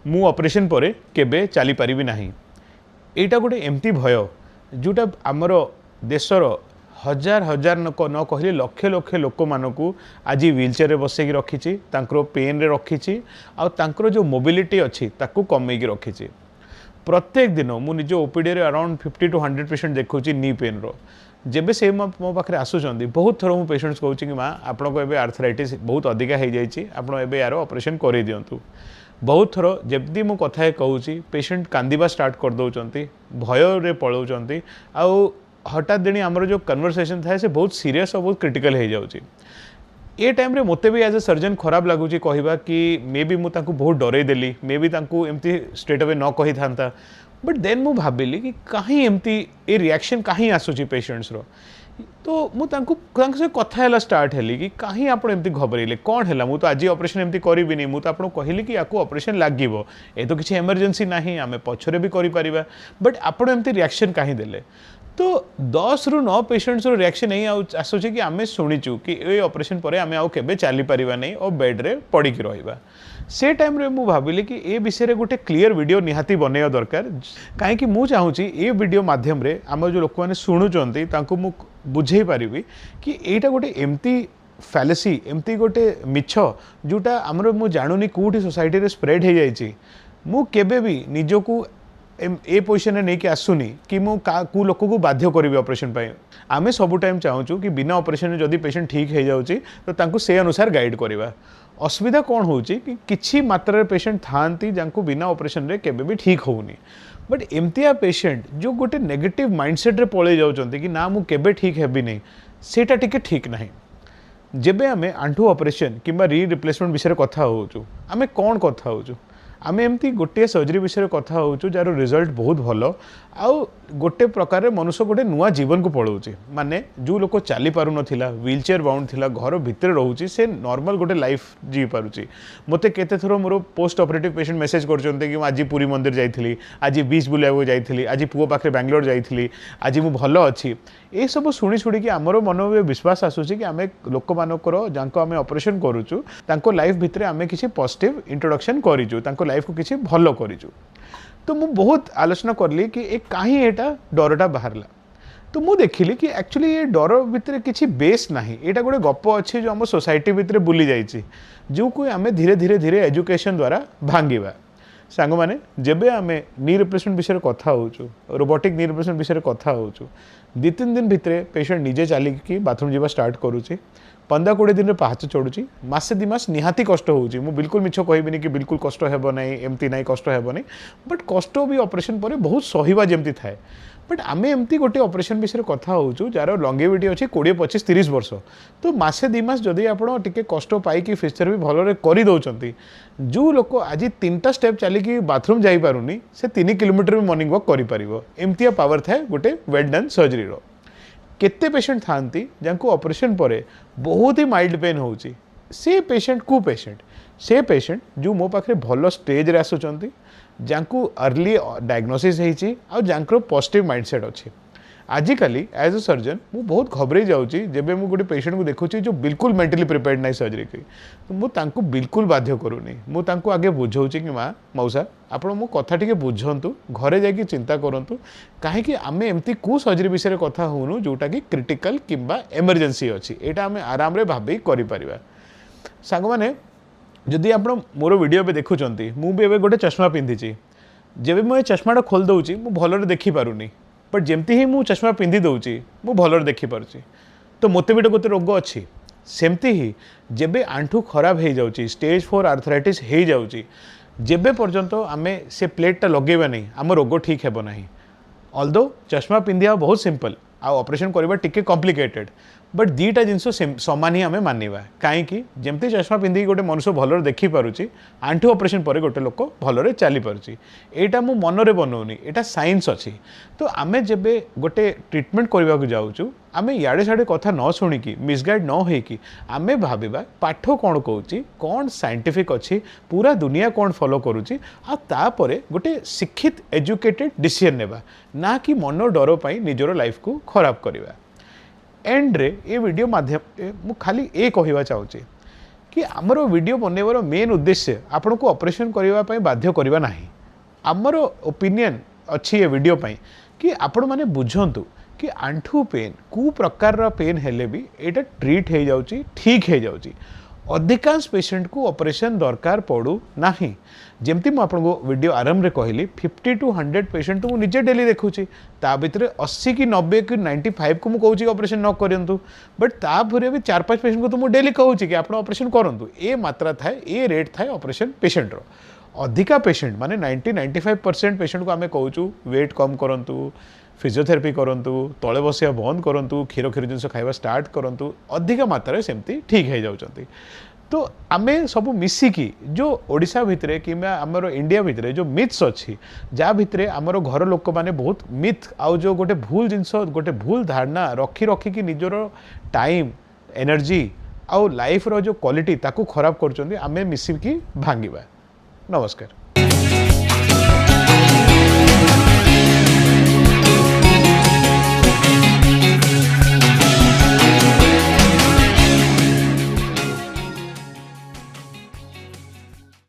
मु ऑपरेशन पर केबे चली पारिबि नाही। एटा गोटे एमती भय जोटा आमर देशर हजार हजार न कहले लक्ष लक्ष लोक मानू आज व्हीलचेयर रे बसैकी रखी पेन रे रखी आर जो मोबिलिटी अच्छी ताकू कमेकी रखी। प्रत्येक दिन मु निज ओपीडी रे अराउंड 50 to 100% देखुची नी पेन रो जेबे से मो पाखे आसुँच बहुत थर मु पेशेंट्स कहूँ कि माँ आपको एबे आर्थराइटिस बहुत अधिका हो जाइए आपड़ एबे यार ऑपरेशन कर दिंतु। बहुत थर जबकि मो कथा कहूँ पेशेंट कांदिबा स्टार्ट कर दौरान भय रे पलाउंट आउ हठात देनी आमर जो कन्वर्सेशन थाए से बहुत सीरियस और बहुत क्रिटिकल हो जाऊँगी। ये टाइम रे मते भी एज ए सर्जन खराब लगुच कहवा कि मे बी मुझे बहुत डरई देली मे बी एमती स्ट्रेट अवे न कही था बट देन मु भाविली कि कहीं एमती ए रिएक्शन कहीं आसूची पेशेंट्स रो तो मुझे कथा स्टार्ट हेली कि कहीं आप एमती घबरेले कौन है मुझे आज ऑपरेशन एमती करी मुझे आपको कहली कि आपको ऑपरेशन लगे ये तो किसी इमरजेंसी ना आम पछरे भी करें बट आपड़ एमती रिएक्शन कहीं देले। तो 10 ରୁ 9 पेशेंट्स रिएक्शन नहीं आसूँ कि आम शुणीचु कि ये ऑपरेशन पर आम आउ केबे चली पारिबा नहीं और बेड रे पड़िकी रहिबा। से टाइम रे मु भाविली कि ए विषय रे गोटे क्लियर वीडियो निहाती बनैया दरकार कहीं मु चाहूँगी ये वीडियो माध्यम रे आम जो लोक मैंने शुणुचंती तांको मु बुझे पारिबी कि एटा गोटे एमती फैलेसी एमती गोटे मिछ जोटा आमर मु जानुनी कोठी सोसाइटी रे स्प्रेड हो जाइए मु केबे भी निजको ए पोजिशन नहीं कि आसुनी कि मु को लोक को बाध्य करी ऑपरेशन आम सब टाइम चाहूँ कि बिना ऑपरेशन जदि पेशेंट ठीक हो जाऊँगी तो तांको से अनुसार गाइड करवा। असुविधा कौन हो कि किछि मात्रा पेशेंट थांती जांको बिना ऑपरेशन रे केबे भी ठीक होउनी बट एमतिया पेशेंट जो गोटे नेगेटिव माइंडसेट रे पळे जाउचंती कि ना मु केबे ठीक हेबी नहीं सेटा टिके ठीक नहीं। जेबे आमे आंठू ऑपरेशन किंबा री रिप्लेसमेंट विषय कथा होउचु आमे कोन कथा होउचु आम एमती गोटे सर्जरी विषय कथा होचु जार रिजल्ट बहुत भल आउ गोटे प्रकार मनुष्य गोटे नुआ जीवन को पलाऊँचे माने जो लोक चली पार नाला व्हीलचेयर बाउंड थिला घर भितर रोचे से नॉर्मल गोटे लाइफ जी पारुची। मते केते थरो मोर पोस्ट ऑपरेटिव पेशेंट मेसेज करचंते कि आज पुरी मंदिर जाइथिली आज बीच बुलाइबो जाइथिली आज पुओ पाखे बेंगलोर जाइथिली आज मु भल अच्छी ये सब शुणी शुणी कि आमर मन में विश्वास आसूची कि आम लोक मानकर जांको आम ऑपरेशन करूचु तांको लाइफ भितर आम किसी पॉजिटिव इंट्रोडक्शन करिचु तांको लाइफ को किसी भल करिचु। तो मु बहुत आलोचना करली कि ए कहीं एटा डरटा बाहरला तो मु देखिली कि एक्चुअली ये डर भितर किसी बेस नहीं एटा गोटे गप अच्छे जो आम सोसाइटी भितर बुली जाइए जो को आम धीरे धीरे धीरे एजुकेशन द्वारा भांगिबा। सांग माने जेबे आमे नी रिप्लेसमेंट विषय कथा होचु रोबोटिक नी रिप्लेसमेंट विषय कथा होचु 2-3 दिन भितर पेशेंट निजे चलिकी बाथरूम जावा स्टार्ट करूची 15-20 दिन पहाच चढ़ुची मासे 2 मास निहाती कष्ट होची मु बिल्कुल मिछ कहबिनी कि बिल्कुल कष्ट हेबो नहीं एमती नहीं कष्ट हेबो नहीं बट कष्ट भी ऑपरेशन पर बहुत सहीबा जेमती थाए बट आमे एमती गोटे ऑपरेशन विषय कथा होचु जार लंगेविटी अच्छी 20-25-30 वर्ष तो मासे 2 मास जदि आपण टिके कष्ट पाई फ्यूचर भी भल कर दौरान जो लोक आज 3टा स्टेप चलिकी बाथरूम जाई पारुनी से 3 किलोमीटर भी मॉर्निंग वॉक करिपारिबो एमतिया पावर थाए गोटे वेल डन सर्जरी रो। केते पेशेंट थांती जांको ऑपरेशन पर बहुत ही माइल्ड पेन होची से पेशेंट को पेशेंट से पेशेंट जो मो पाखे भल स्टेज रे आसुचंती जांको अर्ली डायग्नोसिस होईची आ जांको पॉजिटिव माइंडसेट अच्छी। आजिकली एज ए सर्जन मु बहुत घबरे जाऊँगी जब मु गोटे पेशेंट को देखुची जो बिल्कुल मेंटली प्रिपेयर्ड नहीं सर्जरी की तो मुझे बिल्कुल बाध्य करूनी मुझे आगे बुझाऊँगी कि माँ मौसा आप मो कथा टिके बुझंतु घरे जाकि चिंता करंतु कहीं आम एमती को सर्जरी विषय कथा होनु जोटा कि क्रिटिकल किंबा इमरजेंसी अच्छी एटा आम आराम रे भाबी करि परिबा। सांग माने जदि आप मोर वीडियो पे देखुचंती मु भी एबे गोटे चश्मा पिंधिची जेबे मु चश्माटा खोल दउची मु भलरे देखि पारुनी बट जमती ही मु चश्मा पिंधि दउची मु भलरे देखि पारुची तो मते भी गोटे रोग अच्छी सेमती ही जेबे आंठू खराब हो जाउची स्टेज 4 आर्थराइटिस हो जाउची जेबे पर्यंत आमे से प्लेटटा लगेबा नहीं आम रोग ठीक हेबो नहीं। ऑल्दो चश्मा पिंधिया बहुत सिंपल आ ऑपरेशन करबा टिके कॉम्प्लिकेटेड बट दीटा जिनस सामान ही आम मानवा कहीं जमती चश्मा पिंधि गोटे मनुष्य भलरे देखी पारुची आंठू ऑपरेशन पर गोटे लोक भलरे चली पारुची एटा मु मनरे बनौनी एटा साइंस अच्छी। तो आमे जेबे गोटे ट्रीटमेंट करबा को जाउचु आमे याडे साडे कथा न शुणिकी मिसगाइड न होइकी आमे भाबिबा पाठ कौन कहूची कौन साइंटिफिक अच्छी पूरा दुनिया कौन फॉलो करुची आ तापरे गोटे शिक्षित एजुकेटेड डिसीजन नेबा ना कि मन डर पाई निजर लाइफ को खराब करवा। एंड रे ये वीडियो माध्यम मु खाली ए कहवा चाहूँगी कि आमर वीडियो बनैबार मेन उद्देश्य आपण को ऑपरेशन करने बाध्य करवा ना आमर ओपिनियन अच्छी ये वीडियो पाई कि आपण माने बुझंतु कि आंठू पेन कौ प्रकार पेन हेले भी एटा ट्रीट हो जाउची ठीक हो जाउची अधिकांश पेशेंट को ऑपरेशन दरकार पड़ू ना जमती मुझे वीडियो आरंभ में कहली 50 to 100 पेशेंट को निजे डेली देखुची ता भितर 80 कि 90 कि 95 को मुझे कहूँ ऑपरेशन न करूँ बट तापर भी 4-5 पेशेंट को तो मुझे डेली कहूँ कि आप ऑपरेशन करूँ ये मात्रा थाए ये रेट थाए ऑपरेशन पेशेंटर अधिका पेशेंट माने 90-95% पेशेंट को आम कहूँ वेट कम करूँ फिजियोथेरापी करूँ तले बसिया बंद करूँ क्षीर क्षीर जिन खाଇବା स्टार्ट करूँ अधिका मात्रा सेमती ठीक हो जाती तो आमे सब मिसिकी जो ओडिशा भितरे कि आमर इंडिया भितरे जो मिथ्स अच्छी जहाँ भितरे आमर घर लोक मैंने बहुत मिथ आउ जो गोटे भूल जिनस गोटे भूल धारणा रखी रखिकी निजर टाइम एनर्जी आउ लाइफ रो जो क्वालिटी ताकू खराब कर आमे मिसिकी भांगिबा। नमस्कार।